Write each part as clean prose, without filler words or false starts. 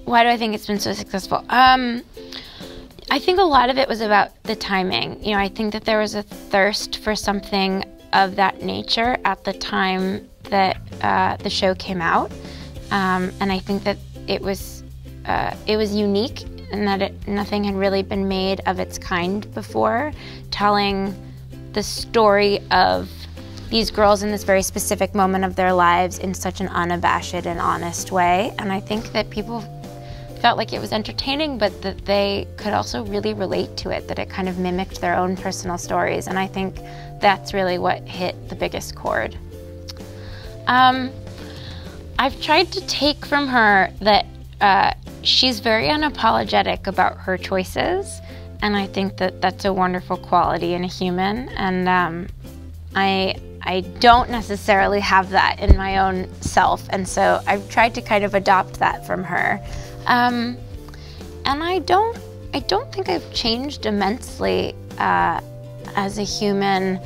Why do I think it's been so successful? I think a lot of it was about the timing. You know, I think that there was a thirst for something of that nature at the time that the show came out, and I think that it was unique in that nothing had really been made of its kind before, telling the story of these girls in this very specific moment of their lives in such an unabashed and honest way. And I think that people felt like it was entertaining, but that they could also really relate to it, that it kind of mimicked their own personal stories. And I think that's really what hit the biggest chord. I've tried to take from her that she's very unapologetic about her choices, and I think that that's a wonderful quality in a human. And I don't necessarily have that in my own self, and so I've tried to kind of adopt that from her. And I don't think I've changed immensely as a human,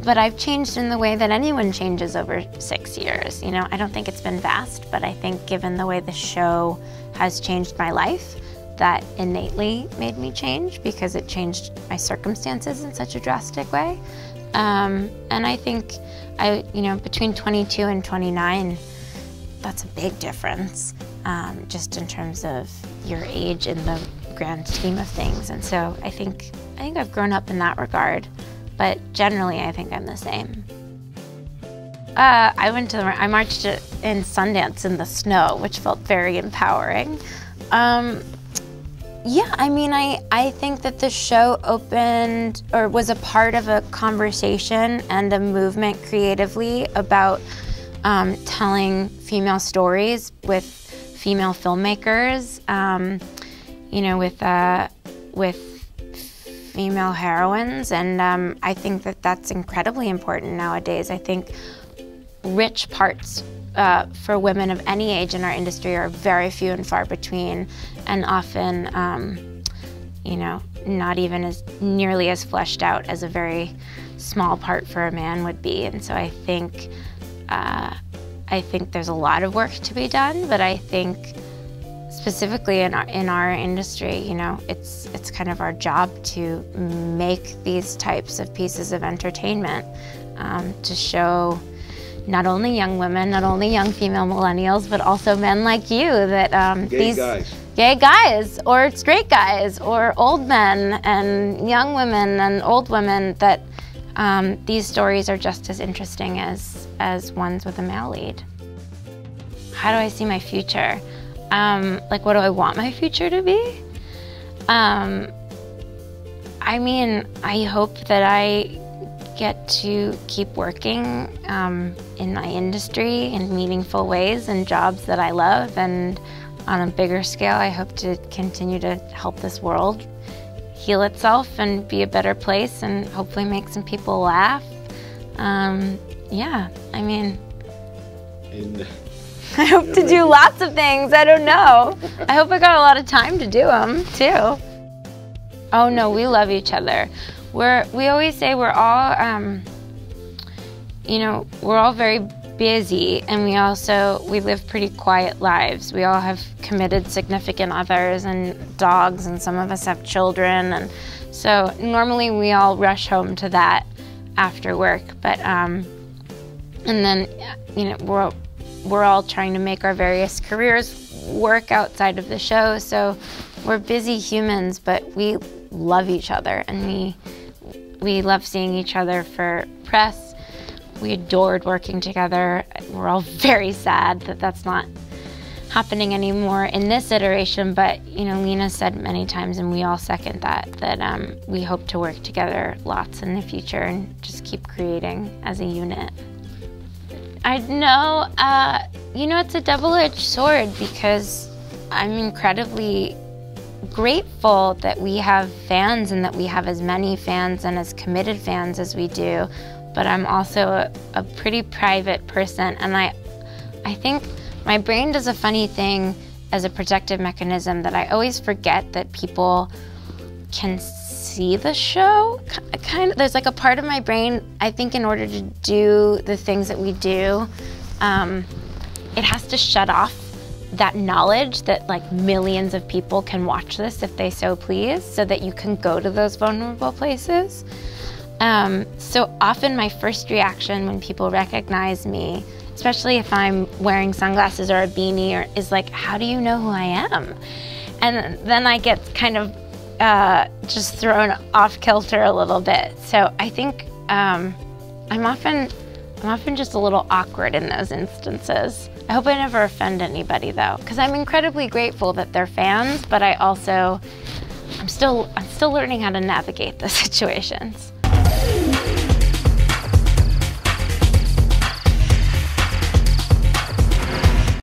but I've changed in the way that anyone changes over 6 years. You know, I don't think it's been vast, but I think given the way the show has changed my life, that innately made me change because it changed my circumstances in such a drastic way. And I think between 22 and 29, that's a big difference, just in terms of your age in the grand scheme of things. And so I think I've grown up in that regard, but generally I think I'm the same. I marched in Sundance in the snow, which felt very empowering. Yeah, I mean, I think that the show opened, or was a part of a conversation and a movement creatively about telling female stories with female filmmakers, with female heroines, and I think that that's incredibly important nowadays. I think rich parts for women of any age in our industry are very few and far between, and often, not even as nearly as fleshed out as a very small part for a man would be. And so I think there's a lot of work to be done, but I think specifically in our industry, it's kind of our job to make these types of pieces of entertainment to show not only young women, not only young female millennials, but also men like you that gay guys or straight guys or old men and young women and old women, that these stories are just as interesting as ones with a male lead. How do I see my future? What do I want my future to be? I mean, I hope that I get to keep working in my industry in meaningful ways and jobs that I love, and on a bigger scale, I hope to continue to help this world heal itself and be a better place and hopefully make some people laugh. Yeah, I mean, I hope to do lots of things. I don't know. I hope I got a lot of time to do them too. Oh no, we love each other. We always say we're all, we're all very busy, and we live pretty quiet lives. We all have committed significant others and dogs, and some of us have children, and so normally we all rush home to that after work. But and then we're all trying to make our various careers work outside of the show. So we're busy humans, but we love each other, and we love seeing each other for press. We adored working together. We're all very sad that that's not happening anymore in this iteration, but Lena said many times, and we all second that we hope to work together lots in the future and just keep creating as a unit. I know, it's a double-edged sword, because I'm incredibly grateful that we have fans and that we have as many fans and as committed fans as we do, but I'm also a pretty private person, and I think my brain does a funny thing as a protective mechanism, that I always forget that people can see the show. There's like a part of my brain, I think, in order to do the things that we do, it has to shut off that knowledge that like millions of people can watch this if they so please, so that you can go to those vulnerable places. So often my first reaction when people recognize me, especially if I'm wearing sunglasses or a beanie, is like, how do you know who I am? And then I get kind of just thrown off kilter a little bit. So I think I'm often just a little awkward in those instances. I hope I never offend anybody though, because I'm incredibly grateful that they're fans, but I'm still learning how to navigate the situations.